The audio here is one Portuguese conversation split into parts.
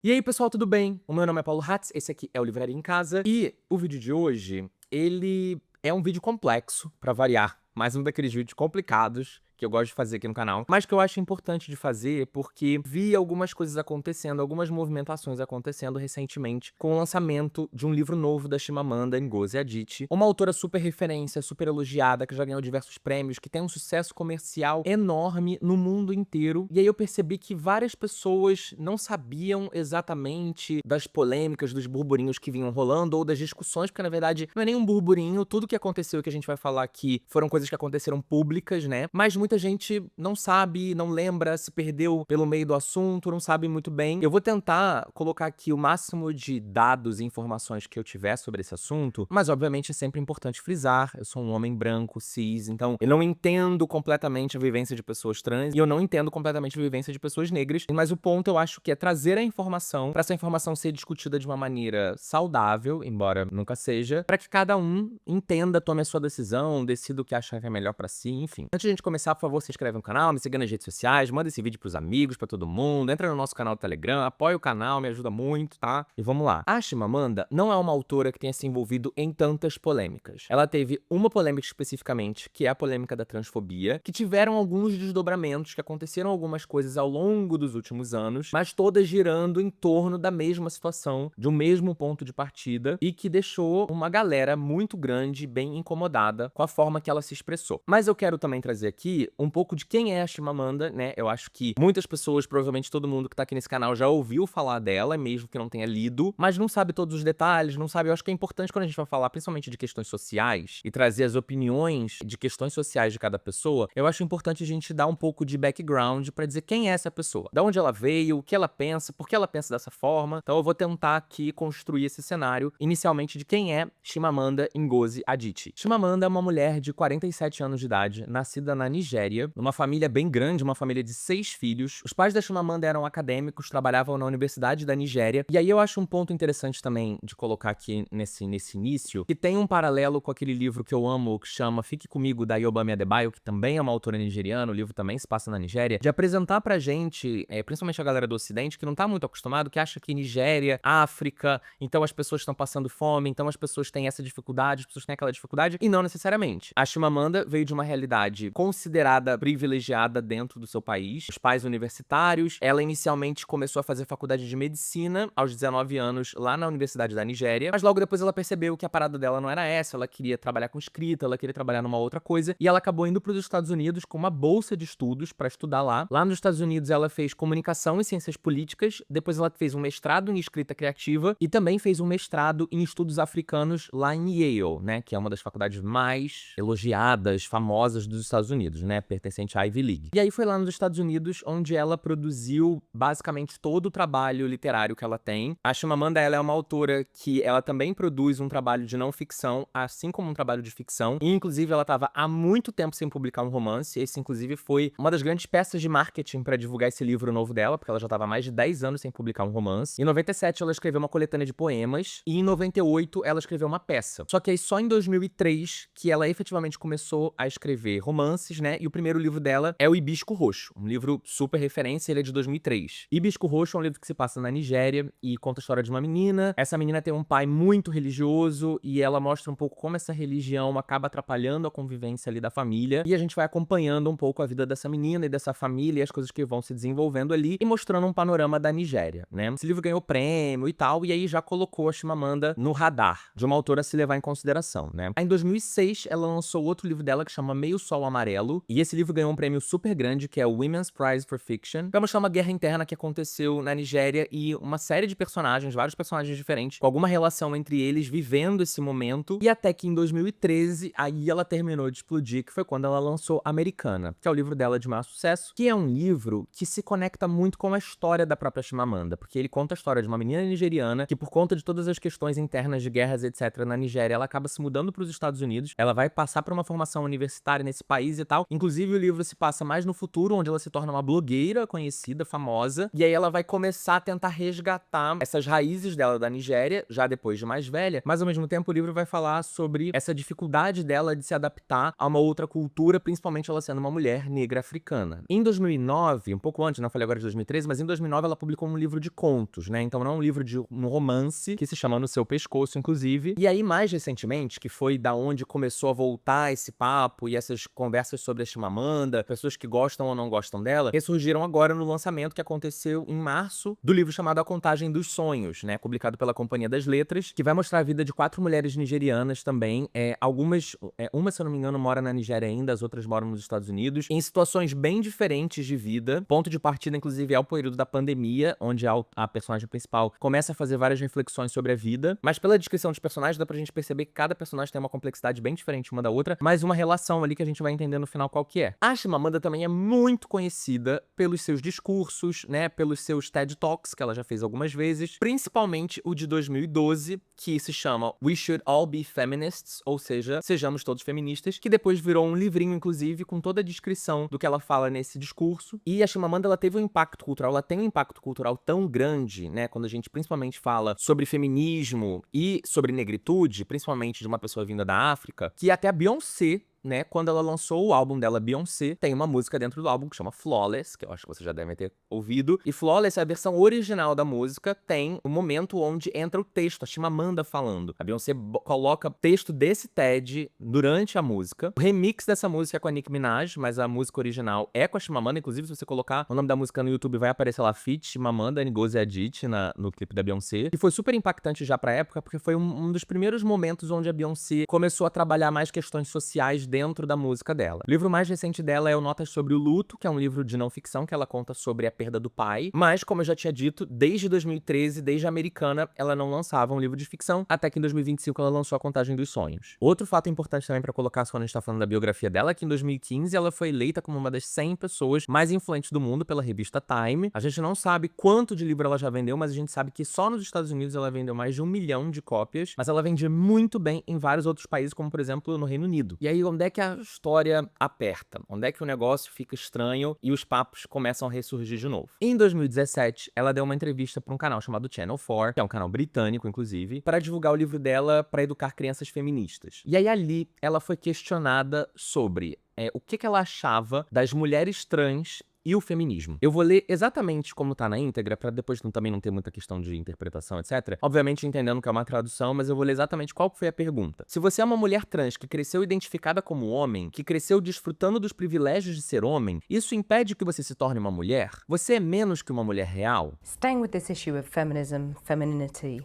E aí, pessoal, tudo bem? O meu nome é Paulo Hatz, esse aqui é o Livraria em Casa, e o vídeo de hoje, ele é um vídeo complexo, pra variar, mais um daqueles vídeos complicados que eu gosto de fazer aqui no canal, mas que eu acho importante de fazer porque vi algumas coisas acontecendo, algumas movimentações acontecendo recentemente com o lançamento de um livro novo da Chimamanda Ngozi Adichie, uma autora super referência, super elogiada, que já ganhou diversos prêmios, que tem um sucesso comercial enorme no mundo inteiro. E aí eu percebi que várias pessoas não sabiam exatamente das polêmicas, dos burburinhos que vinham rolando ou das discussões, porque na verdade não é nem um burburinho, tudo que aconteceu e que a gente vai falar aqui foram coisas que aconteceram públicas, né? Mas muita gente não sabe, não lembra, se perdeu pelo meio do assunto, não sabe muito bem. Eu vou tentar colocar aqui o máximo de dados e informações que eu tiver sobre esse assunto, mas obviamente é sempre importante frisar, eu sou um homem branco, cis, então eu não entendo completamente a vivência de pessoas trans e eu não entendo completamente a vivência de pessoas negras, mas o ponto eu acho que é trazer a informação, para essa informação ser discutida de uma maneira saudável, embora nunca seja, para que cada um entenda, tome a sua decisão, decida o que acha que é melhor para si, enfim. Antes de a gente começar, por favor, se inscreve no canal, me siga nas redes sociais, manda esse vídeo pros amigos, pra todo mundo, entra no nosso canal do Telegram, apoia o canal, me ajuda muito, tá? E vamos lá. A Chimamanda não é uma autora que tenha se envolvido em tantas polêmicas. Ela teve uma polêmica especificamente, que é a polêmica da transfobia, que tiveram alguns desdobramentos, que aconteceram algumas coisas ao longo dos últimos anos, mas todas girando em torno da mesma situação, de um mesmo ponto de partida, e que deixou uma galera muito grande, bem incomodada com a forma que ela se expressou. Mas eu quero também trazer aqui um pouco de quem é a Chimamanda, né? Eu acho que muitas pessoas, provavelmente todo mundo que tá aqui nesse canal já ouviu falar dela, mesmo que não tenha lido, mas não sabe todos os detalhes, não sabe. Eu acho que é importante quando a gente vai falar principalmente de questões sociais e trazer as opiniões de questões sociais de cada pessoa, eu acho importante a gente dar um pouco de background pra dizer quem é essa pessoa, da onde ela veio, o que ela pensa, por que ela pensa dessa forma. Então eu vou tentar aqui construir esse cenário, inicialmente, de quem é Chimamanda Ngozi Adichie. Chimamanda é uma mulher de 47 anos de idade, nascida na Nigéria, numa família bem grande, uma família de 6 filhos. Os pais da Chimamanda eram acadêmicos, trabalhavam na Universidade da Nigéria. E aí eu acho um ponto interessante também de colocar aqui nesse início, que tem um paralelo com aquele livro que eu amo, que chama Fique Comigo, da Yobami Adebayo, que também é uma autora nigeriana, o livro também se passa na Nigéria, de apresentar pra gente, principalmente a galera do Ocidente, que não tá muito acostumado, que acha que Nigéria, África, então as pessoas estão passando fome, então as pessoas têm essa dificuldade, as pessoas têm aquela dificuldade, e não necessariamente. A Chimamanda veio de uma realidade considerada privilegiada dentro do seu país, os pais universitários. Ela inicialmente começou a fazer faculdade de medicina aos 19 anos lá na Universidade da Nigéria, mas logo depois ela percebeu que a parada dela não era essa, ela queria trabalhar com escrita, ela queria trabalhar numa outra coisa, e ela acabou indo para os Estados Unidos com uma bolsa de estudos para estudar lá. Lá nos Estados Unidos ela fez comunicação e ciências políticas, depois ela fez um mestrado em escrita criativa e também fez um mestrado em estudos africanos lá em Yale, né, que é uma das faculdades mais elogiadas, famosas dos Estados Unidos, né, pertencente à Ivy League. E aí foi lá nos Estados Unidos onde ela produziu basicamente todo o trabalho literário que ela tem. A Chimamanda, ela é uma autora que ela também produz um trabalho de não ficção, assim como um trabalho de ficção, e inclusive ela estava há muito tempo sem publicar um romance. Esse inclusive foi uma das grandes peças de marketing para divulgar esse livro novo dela, porque ela já estava há mais de 10 anos sem publicar um romance. Em 97 ela escreveu uma coletânea de poemas e em 98 ela escreveu uma peça. Só que aí só em 2003 que ela efetivamente começou a escrever romances, né? E o primeiro livro dela é o Hibisco Roxo, um livro super referência, ele é de 2003. Hibisco Roxo é um livro que se passa na Nigéria e conta a história de uma menina. Essa menina tem um pai muito religioso e ela mostra um pouco como essa religião acaba atrapalhando a convivência ali da família. E a gente vai acompanhando um pouco a vida dessa menina e dessa família e as coisas que vão se desenvolvendo ali e mostrando um panorama da Nigéria, né? Esse livro ganhou prêmio e tal, e aí já colocou a Chimamanda no radar de uma autora a se levar em consideração, né? Aí, em 2006, ela lançou outro livro dela que chama Meio Sol Amarelo, e esse livro ganhou um prêmio super grande, que é o Women's Prize for Fiction, pra mostrar uma guerra interna que aconteceu na Nigéria e uma série de personagens, vários personagens diferentes, com alguma relação entre eles, vivendo esse momento, e até que em 2013, aí ela terminou de explodir, que foi quando ela lançou Americana, que é o livro dela de maior sucesso, que é um livro que se conecta muito com a história da própria Chimamanda, porque ele conta a história de uma menina nigeriana que, por conta de todas as questões internas de guerras, etc., na Nigéria, ela acaba se mudando para os Estados Unidos, ela vai passar por uma formação universitária nesse país e tal, Inclusive, o livro se passa mais no futuro, onde ela se torna uma blogueira conhecida, famosa, e aí ela vai começar a tentar resgatar essas raízes dela da Nigéria, já depois de mais velha, mas ao mesmo tempo o livro vai falar sobre essa dificuldade dela de se adaptar a uma outra cultura, principalmente ela sendo uma mulher negra africana. Em 2009, um pouco antes, não falei agora de 2013, mas em 2009 ela publicou um livro de contos, né? Então não é um livro de um romance, que se chama No Seu Pescoço, inclusive. E aí, mais recentemente, que foi da onde começou a voltar esse papo e essas conversas sobre a Chimamanda, pessoas que gostam ou não gostam dela, ressurgiram agora no lançamento que aconteceu em março do livro chamado A Contagem dos Sonhos, né? Publicado pela Companhia das Letras, que vai mostrar a vida de 4 mulheres nigerianas também. Algumas, uma, se eu não me engano, mora na Nigéria ainda, as outras moram nos Estados Unidos, em situações bem diferentes de vida. Ponto de partida, inclusive, é o período da pandemia, onde a personagem principal começa a fazer várias reflexões sobre a vida. Mas pela descrição dos personagens, dá pra gente perceber que cada personagem tem uma complexidade bem diferente uma da outra, mas uma relação ali que a gente vai entender no final qual que é. A Chimamanda também é muito conhecida pelos seus discursos, né, pelos seus TED Talks, que ela já fez algumas vezes, principalmente o de 2012, que se chama We Should All Be Feminists, ou seja, Sejamos Todos Feministas, que depois virou um livrinho, inclusive, com toda a descrição do que ela fala nesse discurso. E a Chimamanda, ela teve um impacto cultural, ela tem um impacto cultural tão grande, né, quando a gente principalmente fala sobre feminismo e sobre negritude, principalmente de uma pessoa vinda da África, que até a Beyoncé, né, quando ela lançou o álbum dela, Beyoncé, tem uma música dentro do álbum que chama Flawless, que eu acho que vocês já devem ter ouvido. E Flawless é a versão original da música, tem o momento onde entra o texto, a Chimamanda falando. A Beyoncé coloca o texto desse TED durante a música. O remix dessa música é com a Nicki Minaj, mas a música original é com a Chimamanda. Inclusive, se você colocar o nome da música no YouTube, vai aparecer lá, feat Chimamanda Ngozi Adichie no clipe da Beyoncé. E foi super impactante já pra época, porque foi um dos primeiros momentos onde a Beyoncé começou a trabalhar mais questões sociais dentro da música dela. O livro mais recente dela é o Notas sobre o Luto, que é um livro de não ficção que ela conta sobre a perda do pai, mas, como eu já tinha dito, desde 2013, desde a Americana, ela não lançava um livro de ficção, até que em 2025 ela lançou A Contagem dos Sonhos. Outro fato importante também pra colocar quando a gente tá falando da biografia dela é que em 2015 ela foi eleita como uma das 100 pessoas mais influentes do mundo pela revista Time. A gente não sabe quanto de livro ela já vendeu, mas a gente sabe que só nos Estados Unidos ela vendeu mais de 1 milhão de cópias, mas ela vendia muito bem em vários outros países, como por exemplo no Reino Unido. E aí, onde é que a história aperta? Onde é que o negócio fica estranho e os papos começam a ressurgir de novo? Em 2017, ela deu uma entrevista para um canal chamado Channel 4, que é um canal britânico, inclusive, para divulgar o livro dela para educar crianças feministas. E aí ali, ela foi questionada sobre o que ela achava das mulheres trans e o feminismo. Eu vou ler exatamente como tá na íntegra, pra depois também não ter muita questão de interpretação, etc. Obviamente entendendo que é uma tradução, mas eu vou ler exatamente qual foi a pergunta. Se você é uma mulher trans que cresceu identificada como homem, que cresceu desfrutando dos privilégios de ser homem, isso impede que você se torne uma mulher? Você é menos que uma mulher real? Staying with this issue of feminism, femininity,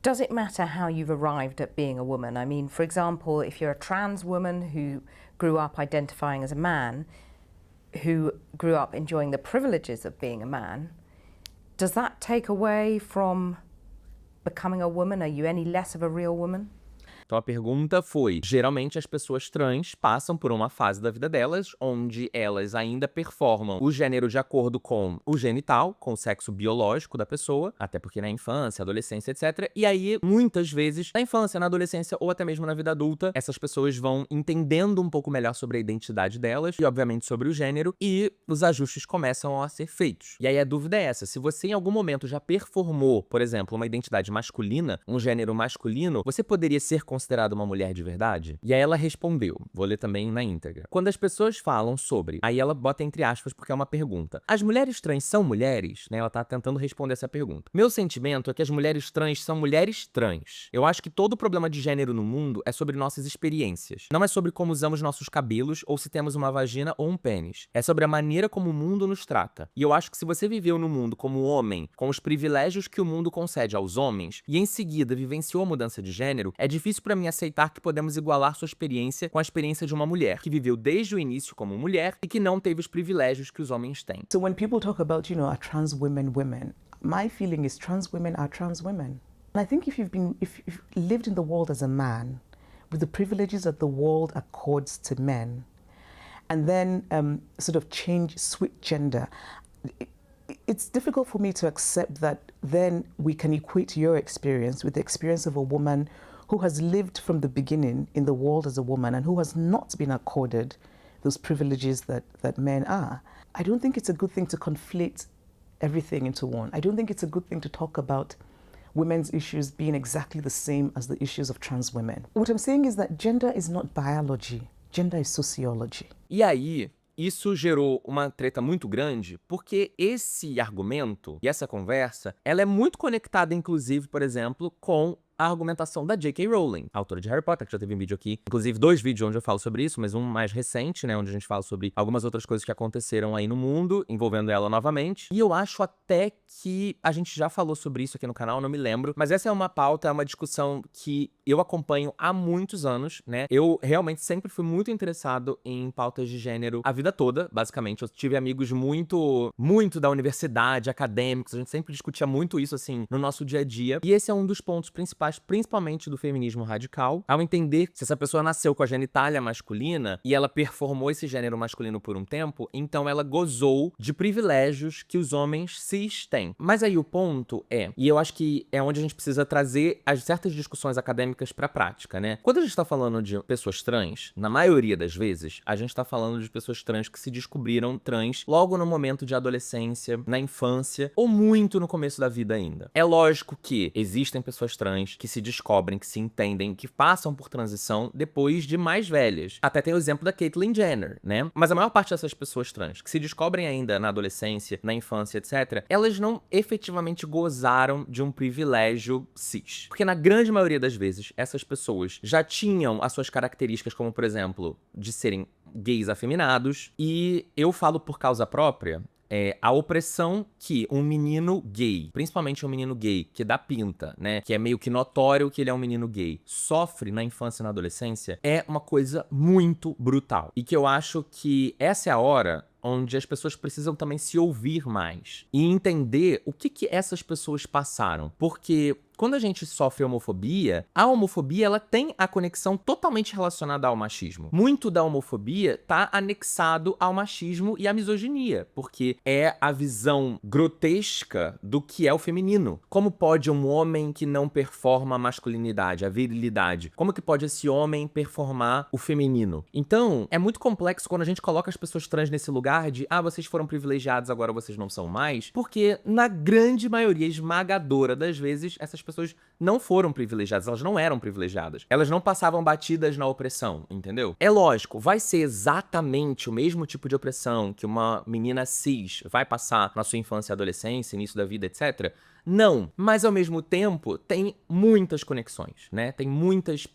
does it matter how you've arrived at being a woman? I mean, for example, if you're a trans woman who grew up identifying as a man, who grew up enjoying the privileges of being a man, does that take away from becoming a woman? Are you any less of a real woman? Então a pergunta foi, geralmente as pessoas trans passam por uma fase da vida delas onde elas ainda performam o gênero de acordo com o genital, com o sexo biológico da pessoa, até porque na infância, adolescência, etc. E aí, muitas vezes, na infância, na adolescência ou até mesmo na vida adulta, essas pessoas vão entendendo um pouco melhor sobre a identidade delas e, obviamente, sobre o gênero, e os ajustes começam a ser feitos. E aí a dúvida é essa, se você em algum momento já performou, por exemplo, uma identidade masculina, um gênero masculino, você poderia ser considerada uma mulher de verdade? E aí ela respondeu, vou ler também na íntegra. Quando as pessoas falam sobre, aí ela bota entre aspas porque é uma pergunta, as mulheres trans são mulheres? Né, ela tá tentando responder essa pergunta. Meu sentimento é que as mulheres trans são mulheres trans. Eu acho que todo problema de gênero no mundo é sobre nossas experiências. Não é sobre como usamos nossos cabelos ou se temos uma vagina ou um pênis. É sobre a maneira como o mundo nos trata. E eu acho que se você viveu no mundo como homem, com os privilégios que o mundo concede aos homens, e em seguida vivenciou a mudança de gênero, é difícil pra mim aceitar que podemos igualar sua experiência com a experiência de uma mulher, que viveu desde o início como mulher e que não teve os privilégios que os homens têm. So when people talk about, are trans women, my feeling is trans women are trans women. And I think if you've lived in the world as a man, with the privileges that the world accords to men, and then sort of switch gender, it's difficult for me to accept that then we can equate your experience with the experience of a woman who has lived from the beginning in the world as a woman and who has not been accorded those privileges that men are. I don't think it's a good thing to conflate everything into one. I don't think it's a good thing to talk about women's issues being exactly the same as the issues of trans women. What I'm saying is that gender is not biology. Gender is sociology. E aí, isso gerou uma treta muito grande, porque esse argumento e essa conversa, ela é muito conectada, inclusive, por exemplo, com a argumentação da J.K. Rowling, autora de Harry Potter, que já teve um vídeo aqui, inclusive 2 vídeos onde eu falo sobre isso, mas um mais recente, né, onde a gente fala sobre algumas outras coisas que aconteceram aí no mundo, envolvendo ela novamente. E eu acho até que a gente já falou sobre isso aqui no canal, não me lembro, mas essa é uma pauta, é uma discussão que eu acompanho há muitos anos, né? Eu realmente sempre fui muito interessado em pautas de gênero a vida toda, basicamente. Eu tive amigos muito da universidade, acadêmicos, a gente sempre discutia muito isso, assim, no nosso dia a dia. E esse é um dos pontos principais, principalmente do feminismo radical, ao entender que se essa pessoa nasceu com a genitália masculina e ela performou esse gênero masculino por um tempo, então ela gozou de privilégios que os homens cis têm. Mas aí o ponto é, e eu acho que é onde a gente precisa trazer as certas discussões acadêmicas pra prática, né? Quando a gente tá falando de pessoas trans, na maioria das vezes, a gente tá falando de pessoas trans que se descobriram trans logo no momento de adolescência, na infância, ou muito no começo da vida ainda. É lógico que existem pessoas trans que se descobrem, que se entendem, que passam por transição depois de mais velhas. Até tem o exemplo da Caitlyn Jenner, né? Mas a maior parte dessas pessoas trans que se descobrem ainda na adolescência, na infância, etc., elas não efetivamente gozaram de um privilégio cis. Porque na grande maioria das vezes, essas pessoas já tinham as suas características, como por exemplo, de serem gays afeminados, e eu falo por causa própria, a opressão que um menino gay, principalmente um menino gay que dá pinta, né, que é meio que notório que ele é um menino gay, sofre na infância e na adolescência, é uma coisa muito brutal. E que eu acho que essa é a hora onde as pessoas precisam também se ouvir mais e entender o que essas pessoas passaram. Porque quando a gente sofre homofobia, a homofobia ela tem a conexão totalmente relacionada ao machismo. Muito da homofobia tá anexado ao machismo e à misoginia, porque é a visão grotesca do que é o feminino. Como pode um homem que não performa a masculinidade, a virilidade? Como que pode esse homem performar o feminino? Então, é muito complexo quando a gente coloca as pessoas trans nesse lugar de vocês foram privilegiados, agora vocês não são mais, porque na grande maioria esmagadora das vezes, essas pessoas não foram privilegiadas, elas não eram privilegiadas. Elas não passavam batidas na opressão, entendeu? É lógico, vai ser exatamente o mesmo tipo de opressão que uma menina cis vai passar na sua infância e adolescência, início da vida, etc., não, mas ao mesmo tempo tem muitas conexões, né? Tem muitos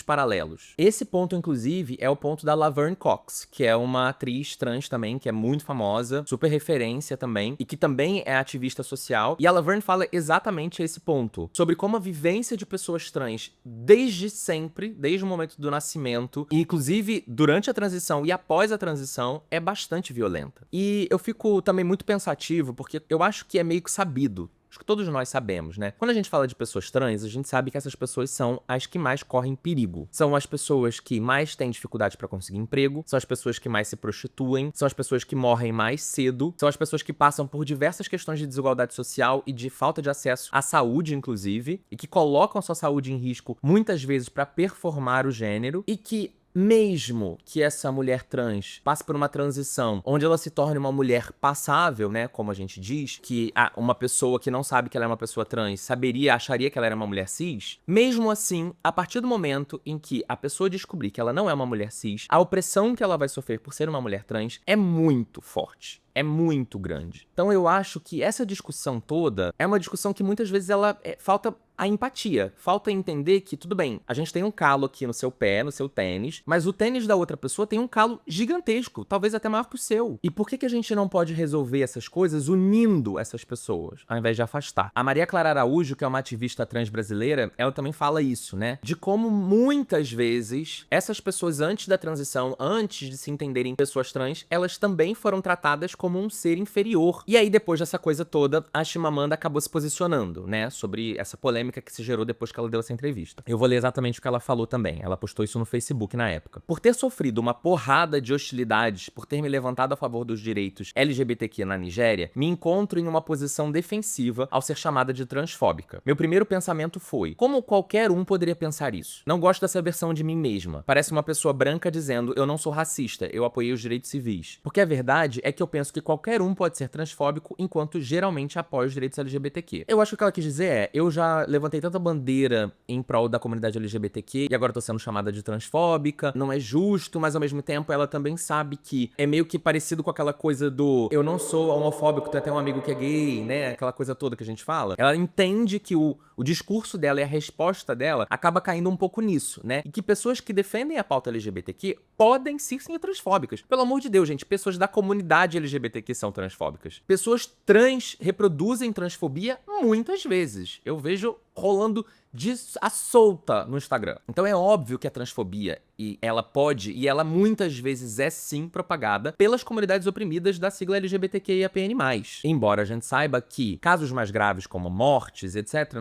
paralelos. Esse ponto, inclusive, é o ponto da Laverne Cox, que é uma atriz trans também, que é muito famosa, super referência também, e que também é ativista social. E a Laverne fala exatamente esse ponto, sobre como a vivência de pessoas trans, desde sempre, desde o momento do nascimento, e inclusive durante a transição e após a transição, é bastante violenta. E eu fico também muito pensativo, porque eu acho que é meio que sabido. Acho que todos nós sabemos, né? Quando a gente fala de pessoas trans, a gente sabe que essas pessoas são as que mais correm perigo. São as pessoas que mais têm dificuldade pra conseguir emprego, são as pessoas que mais se prostituem, são as pessoas que morrem mais cedo, são as pessoas que passam por diversas questões de desigualdade social e de falta de acesso à saúde, inclusive, e que colocam sua saúde em risco muitas vezes pra performar o gênero, e que mesmo que essa mulher trans passe por uma transição onde ela se torne uma mulher passável, né, como a gente diz, que uma pessoa que não sabe que ela é uma pessoa trans acharia que ela era uma mulher cis, mesmo assim, a partir do momento em que a pessoa descobrir que ela não é uma mulher cis, a opressão que ela vai sofrer por ser uma mulher trans é muito forte. É muito grande. Então eu acho que essa discussão toda é uma discussão que muitas vezes falta a empatia. Falta entender que, tudo bem, a gente tem um calo aqui no seu pé, no seu tênis, mas o tênis da outra pessoa tem um calo gigantesco, talvez até maior que o seu. E por que a gente não pode resolver essas coisas unindo essas pessoas, ao invés de afastar? A Maria Clara Araújo, que é uma ativista trans brasileira, ela também fala isso, né? De como muitas vezes essas pessoas antes da transição, antes de se entenderem pessoas trans, elas também foram tratadas como um ser inferior. E aí, depois dessa coisa toda, a Chimamanda acabou se posicionando, né, sobre essa polêmica que se gerou depois que ela deu essa entrevista. Eu vou ler exatamente o que ela falou também. Ela postou isso no Facebook na época. Por ter sofrido uma porrada de hostilidades, por ter me levantado a favor dos direitos LGBTQ na Nigéria, me encontro em uma posição defensiva ao ser chamada de transfóbica. Meu primeiro pensamento foi: como qualquer um poderia pensar isso? Não gosto dessa versão de mim mesma. Parece uma pessoa branca dizendo: eu não sou racista, eu apoiei os direitos civis. Porque a verdade é que eu penso que qualquer um pode ser transfóbico, enquanto geralmente apoia os direitos LGBTQ. Eu acho que o que ela quis dizer é: eu já levantei tanta bandeira em prol da comunidade LGBTQ e agora tô sendo chamada de transfóbica, não é justo, mas ao mesmo tempo ela também sabe que é meio que parecido com aquela coisa do eu não sou homofóbico, tu é até um amigo que é gay, né? Aquela coisa toda que a gente fala. Ela entende que o discurso dela e a resposta dela acaba caindo um pouco nisso, né? E que pessoas que defendem a pauta LGBTQ podem sim ser transfóbicas. Pelo amor de Deus, gente, pessoas da comunidade LGBTQ são transfóbicas. Pessoas trans reproduzem transfobia muitas vezes. Eu vejo rolando à solta no Instagram. Então é óbvio que a transfobia, e ela muitas vezes é sim propagada pelas comunidades oprimidas da sigla LGBTQIAPN+. Embora a gente saiba que casos mais graves como mortes, etc,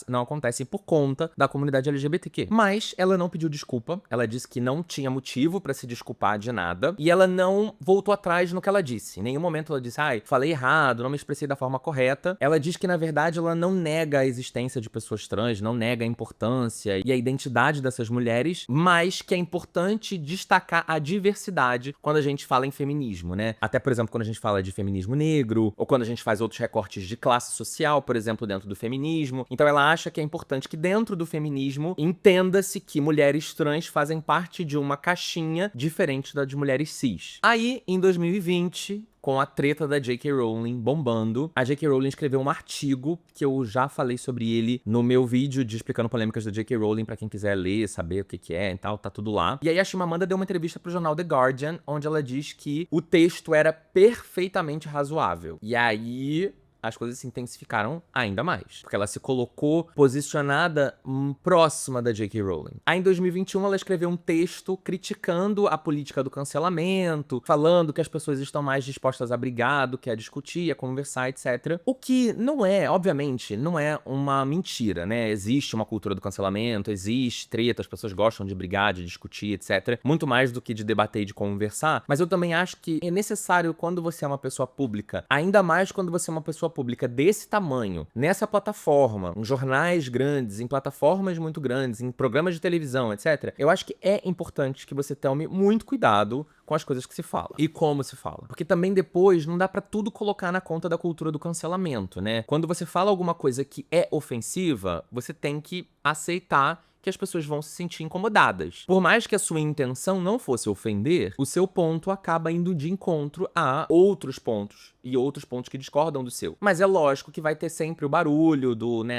não acontecem por conta da comunidade LGBTQ. Mas ela não pediu desculpa, ela disse que não tinha motivo pra se desculpar de nada, e ela não voltou atrás no que ela disse. Em nenhum momento ela disse: ai, falei errado, não me expressei da forma correta. Ela diz que na verdade ela não nega a existência de pessoas trans, não nega a importância e a identidade dessas mulheres, mas que é importante destacar a diversidade quando a gente fala em feminismo, né? Até, por exemplo, quando a gente fala de feminismo negro, ou quando a gente faz outros recortes de classe social, por exemplo, dentro do feminismo. Então ela acha que é importante que dentro do feminismo entenda-se que mulheres trans fazem parte de uma caixinha diferente da de mulheres cis. Aí, em 2020... com a treta da J.K. Rowling bombando, a J.K. Rowling escreveu um artigo que eu já falei sobre ele no meu vídeo de explicando polêmicas da J.K. Rowling, pra quem quiser ler, saber o que é e tal, tá tudo lá. E aí a Chimamanda deu uma entrevista pro jornal The Guardian, onde ela diz que o texto era perfeitamente razoável. E aí as coisas se intensificaram ainda mais, porque ela se colocou posicionada próxima da J.K. Rowling. Aí em 2021 ela escreveu um texto criticando a política do cancelamento, falando que as pessoas estão mais dispostas a brigar do que a discutir, a conversar, etc. O que não é, obviamente, não é uma mentira, né? Existe uma cultura do cancelamento, existe treta, as pessoas gostam de brigar, de discutir, etc. Muito mais do que de debater e de conversar, mas eu também acho que é necessário quando você é uma pessoa pública, ainda mais quando você é uma pessoa pública desse tamanho, nessa plataforma, em jornais grandes, em plataformas muito grandes, em programas de televisão, etc. Eu acho que é importante que você tome muito cuidado com as coisas que se fala e como se fala. Porque também depois não dá pra tudo colocar na conta da cultura do cancelamento, né? Quando você fala alguma coisa que é ofensiva, você tem que aceitar que as pessoas vão se sentir incomodadas. Por mais que a sua intenção não fosse ofender, o seu ponto acaba indo de encontro a outros pontos e outros pontos que discordam do seu. Mas é lógico que vai ter sempre o barulho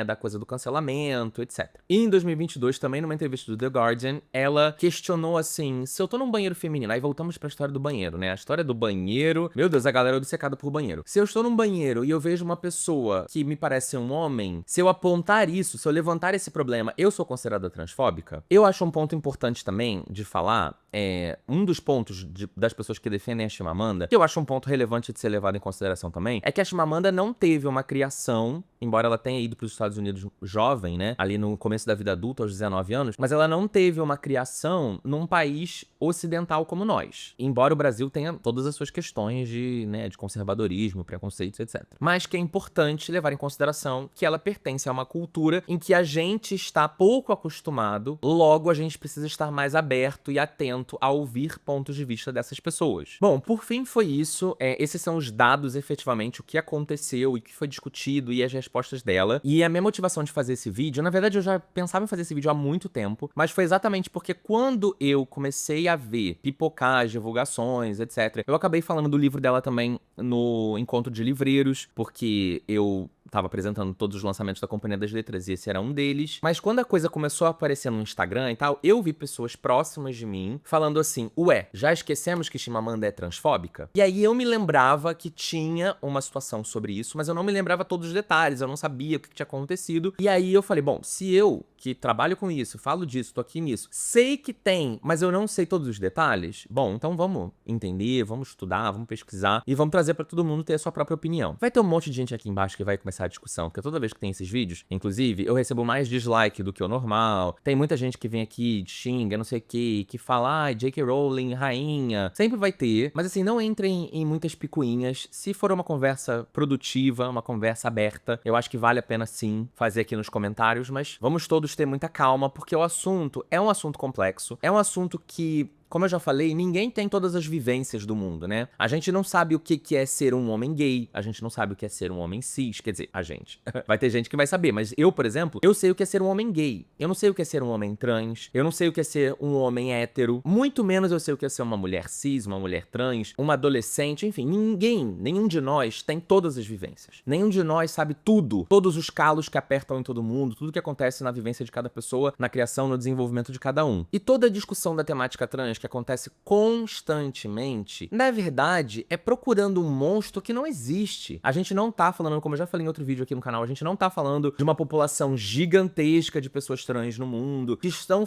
da coisa do cancelamento, etc. E em 2022, também numa entrevista do The Guardian, ela questionou assim: se eu tô num banheiro feminino, aí voltamos pra história do banheiro, né? A história do banheiro, meu Deus, a galera é obcecada por banheiro. Se eu estou num banheiro e eu vejo uma pessoa que me parece ser um homem, se eu apontar isso, se eu levantar esse problema, eu sou considerada transfóbica? Eu acho um ponto importante também de falar, um dos pontos das pessoas que defendem a Chimamanda, que eu acho um ponto relevante de ser levado em consideração também, é que a Chimamanda não teve uma criação, embora ela tenha ido para os Estados Unidos jovem, né, ali no começo da vida adulta, aos 19 anos, mas ela não teve uma criação num país ocidental como nós, embora o Brasil tenha todas as suas questões de conservadorismo, preconceitos, etc. Mas que é importante levar em consideração que ela pertence a uma cultura em que a gente está pouco acostumado, logo a gente precisa estar mais aberto e atento a ouvir pontos de vista dessas pessoas. Bom, por fim foi isso. Esses são os dados, efetivamente, o que aconteceu e o que foi discutido e as respostas dela. E a minha motivação de fazer esse vídeo, na verdade eu já pensava em fazer esse vídeo há muito tempo, mas foi exatamente porque quando eu comecei a ver pipocar as divulgações, etc., eu acabei falando do livro dela também no Encontro de Livreiros, porque eu tava apresentando todos os lançamentos da Companhia das Letras e esse era um deles. Mas quando a coisa começou a aparecer no Instagram e tal, eu vi pessoas próximas de mim falando assim: ué, já esquecemos que Chimamanda é transfóbica? E aí eu me lembrava que tinha uma situação sobre isso, mas eu não me lembrava todos os detalhes, eu não sabia o que tinha acontecido. E aí eu falei, bom, se eu, que trabalho com isso, falo disso, tô aqui nisso. Sei que tem, mas eu não sei todos os detalhes. Bom, então vamos entender, vamos estudar, vamos pesquisar e vamos trazer pra todo mundo ter a sua própria opinião. Vai ter um monte de gente aqui embaixo que vai começar a discussão, porque toda vez que tem esses vídeos, inclusive, eu recebo mais dislike do que o normal. Tem muita gente que vem aqui, xinga, não sei o que fala, J.K. Rowling, rainha. Sempre vai ter, mas assim, não entrem em muitas picuinhas. Se for uma conversa produtiva, uma conversa aberta, eu acho que vale a pena sim fazer aqui nos comentários, mas vamos todos ter muita calma, porque o assunto é um assunto complexo, é um assunto que, como eu já falei, ninguém tem todas as vivências do mundo, né? A gente não sabe o que é ser um homem gay, a gente não sabe o que é ser um homem cis, quer dizer, a gente. Vai ter gente que vai saber, mas eu, por exemplo, eu sei o que é ser um homem gay. Eu não sei o que é ser um homem trans, eu não sei o que é ser um homem hétero, muito menos eu sei o que é ser uma mulher cis, uma mulher trans, uma adolescente, enfim, nenhum de nós tem todas as vivências. Nenhum de nós sabe tudo, todos os calos que apertam em todo mundo, tudo que acontece na vivência de cada pessoa, na criação, no desenvolvimento de cada um. E toda a discussão da temática trans que acontece constantemente, na verdade, é procurando um monstro que não existe. A gente não tá falando, como eu já falei em outro vídeo aqui no canal, a gente não tá falando de uma população gigantesca de pessoas trans no mundo, que estão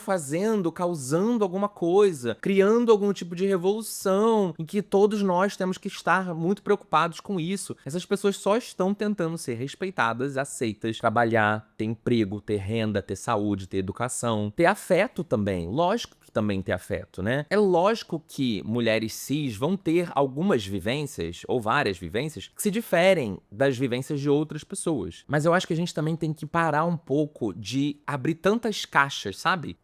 causando alguma coisa, criando algum tipo de revolução, em que todos nós temos que estar muito preocupados com isso. Essas pessoas só estão tentando ser respeitadas, aceitas, trabalhar, ter emprego, ter renda, ter saúde, ter educação, ter afeto também. Lógico que também ter afeto, né? É lógico que mulheres cis vão ter algumas vivências, ou várias vivências, que se diferem das vivências de outras pessoas. Mas eu acho que a gente também tem que parar um pouco de abrir tantas caixas, sabe?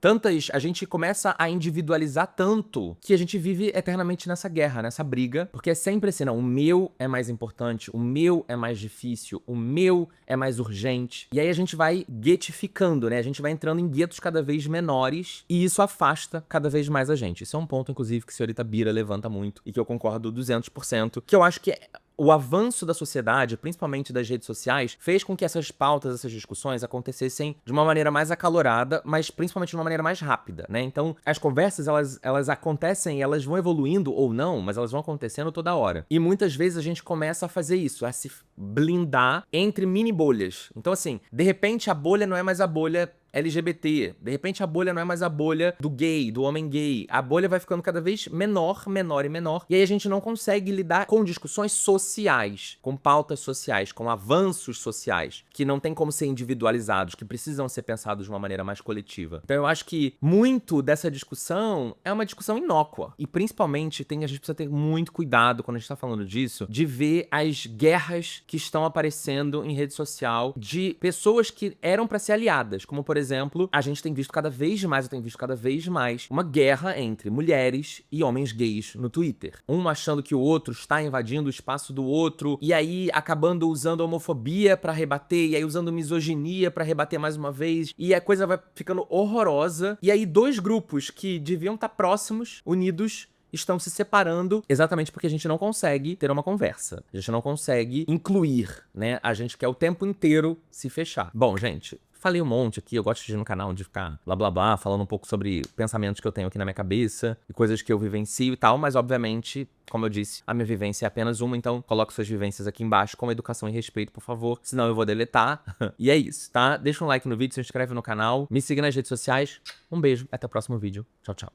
A gente começa a individualizar tanto que a gente vive eternamente nessa guerra, nessa briga, porque é sempre assim, não, o meu é mais importante, o meu é mais difícil, o meu é mais urgente. E aí a gente vai guetificando, né? A gente vai entrando em guetos cada vez menores e isso afasta cada vez mais a gente. Isso é um ponto, inclusive, que a senhorita Bira levanta muito e que eu concordo 200%, que eu acho que o avanço da sociedade, principalmente das redes sociais, fez com que essas pautas, essas discussões acontecessem de uma maneira mais acalorada, mas principalmente de uma maneira mais rápida, né? Então, as conversas, elas acontecem, elas vão evoluindo ou não, mas elas vão acontecendo toda hora. E muitas vezes a gente começa a fazer isso, a se blindar entre mini bolhas. Então, assim, de repente a bolha não é mais a bolha LGBT, de repente a bolha não é mais a bolha do gay, do homem gay, a bolha vai ficando cada vez menor, e aí a gente não consegue lidar com discussões sociais, com pautas sociais, com avanços sociais, que não tem como ser individualizados, que precisam ser pensados de uma maneira mais coletiva. Então eu acho que muito dessa discussão é uma discussão inócua, e principalmente a gente precisa ter muito cuidado quando a gente tá falando disso, de ver as guerras que estão aparecendo em rede social de pessoas que eram pra ser aliadas, como por exemplo, a gente tem visto cada vez mais, eu tenho visto cada vez mais, uma guerra entre mulheres e homens gays no Twitter. Um achando que o outro está invadindo o espaço do outro, e aí acabando usando homofobia pra rebater, e aí usando misoginia pra rebater mais uma vez, e a coisa vai ficando horrorosa, e aí dois grupos que deviam estar próximos, unidos, estão se separando exatamente porque a gente não consegue ter uma conversa. A gente não consegue incluir, né? A gente quer o tempo inteiro se fechar. Bom, gente, falei um monte aqui, eu gosto de ir no canal de ficar blá blá blá, falando um pouco sobre pensamentos que eu tenho aqui na minha cabeça e coisas que eu vivencio e tal, mas obviamente, como eu disse, a minha vivência é apenas uma, então coloque suas vivências aqui embaixo com educação e respeito, por favor, senão eu vou deletar. E é isso, tá? Deixa um like no vídeo, se inscreve no canal, me siga nas redes sociais. Um beijo, até o próximo vídeo. Tchau, tchau.